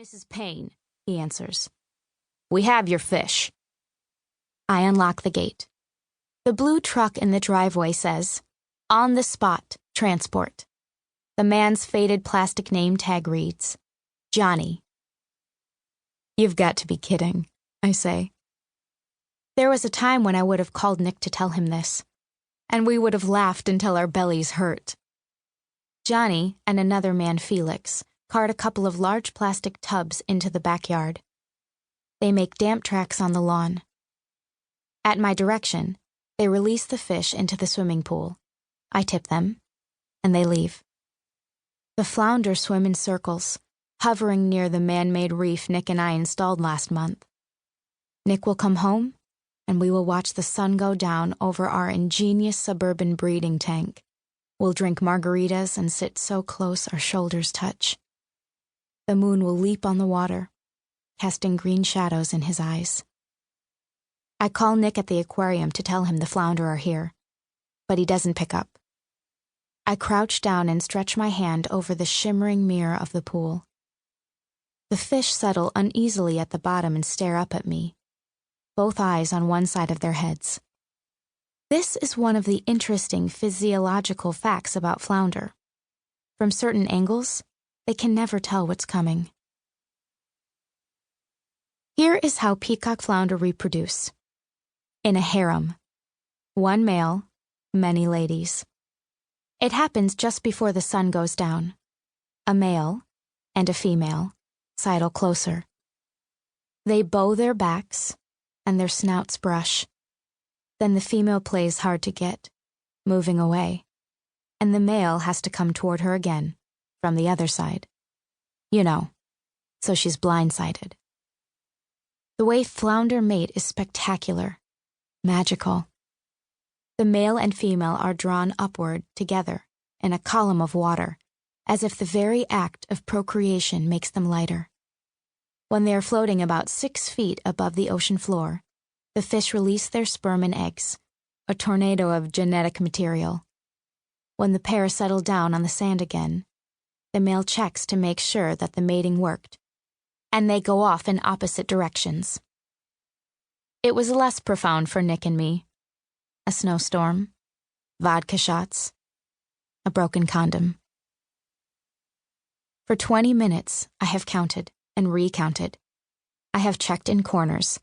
Mrs. Payne, he answers. We have your fish. I unlock the gate. The blue truck in the driveway says, On the Spot, Transport. The man's faded plastic name tag reads, Johnny. You've got to be kidding, I say. There was a time when I would have called Nick to tell him this, and we would have laughed until our bellies hurt. Johnny and another man, Felix, cart a couple of large plastic tubs into the backyard. They make damp tracks on the lawn. At my direction, they release the fish into the swimming pool. I tip them, and they leave. The flounder swim in circles, hovering near the man-made reef Nick and I installed last month. Nick will come home, and we will watch the sun go down over our ingenious suburban breeding tank. We'll drink margaritas and sit so close our shoulders touch. The moon will leap on the water, casting green shadows in his eyes. I call Nick at the aquarium to tell him the flounder are here, but he doesn't pick up. I crouch down and stretch my hand over the shimmering mirror of the pool. The fish settle uneasily at the bottom and stare up at me, both eyes on one side of their heads. This is one of the interesting physiological facts about flounder. From certain angles, they can never tell what's coming. Here is how peacock flounder reproduce. In a harem. One male, many ladies. It happens just before the sun goes down. A male and a female sidle closer. They bow their backs, and their snouts brush. Then the female plays hard to get, moving away, and the male has to come toward her again, from the other side. You know, so she's blindsided. The way flounder mate is spectacular, magical. The male and female are drawn upward together in a column of water, as if the very act of procreation makes them lighter. When they are floating about 6 feet above the ocean floor, the fish release their sperm and eggs, a tornado of genetic material. When the pair settle down on the sand again, the male checks to make sure that the mating worked, and they go off in opposite directions. It was less profound for Nick and me. A snowstorm, vodka shots, a broken condom. For 20 minutes, I have counted and recounted. I have checked in corners.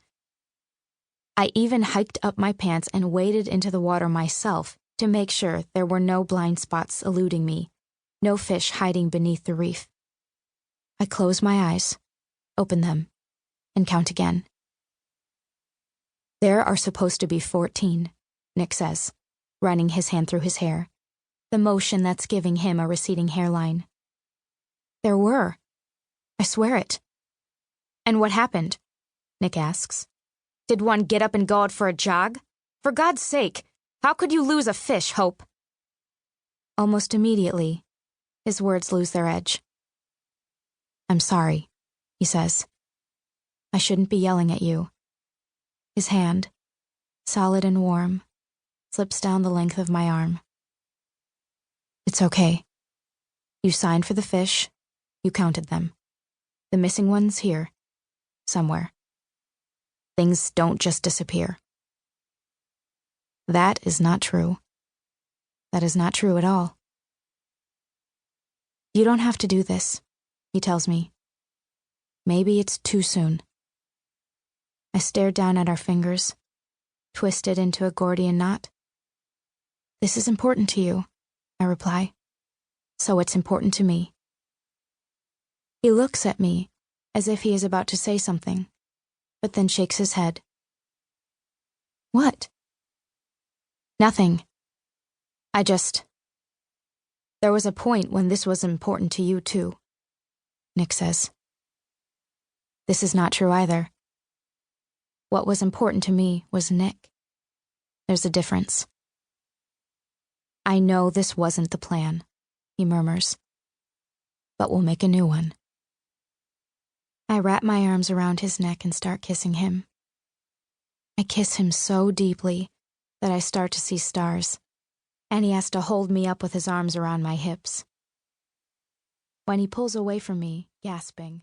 I even hiked up my pants and waded into the water myself to make sure there were no blind spots eluding me, no fish hiding beneath the reef. I close my eyes, open them, and count again. There are supposed to be 14, Nick says, running his hand through his hair, the motion that's giving him a receding hairline. There were. I swear it. And what happened? Nick asks. Did one get up and go out for a jog? For God's sake, how could you lose a fish, Hope? Almost immediately, his words lose their edge. I'm sorry, he says. I shouldn't be yelling at you. His hand, solid and warm, slips down the length of my arm. It's okay. You signed for the fish. You counted them. The missing one's here, somewhere. Things don't just disappear. That is not true. That is not true at all. You don't have to do this, he tells me. Maybe it's too soon. I stare down at our fingers, twisted into a Gordian knot. This is important to you, I reply. So it's important to me. He looks at me as if he is about to say something, but then shakes his head. What? Nothing. There was a point when this was important to you too, Nick says. This is not true either. What was important to me was Nick. There's a difference. I know this wasn't the plan, he murmurs, but we'll make a new one. I wrap my arms around his neck and start kissing him. I kiss him so deeply that I start to see stars, and he has to hold me up with his arms around my hips. When he pulls away from me, gasping,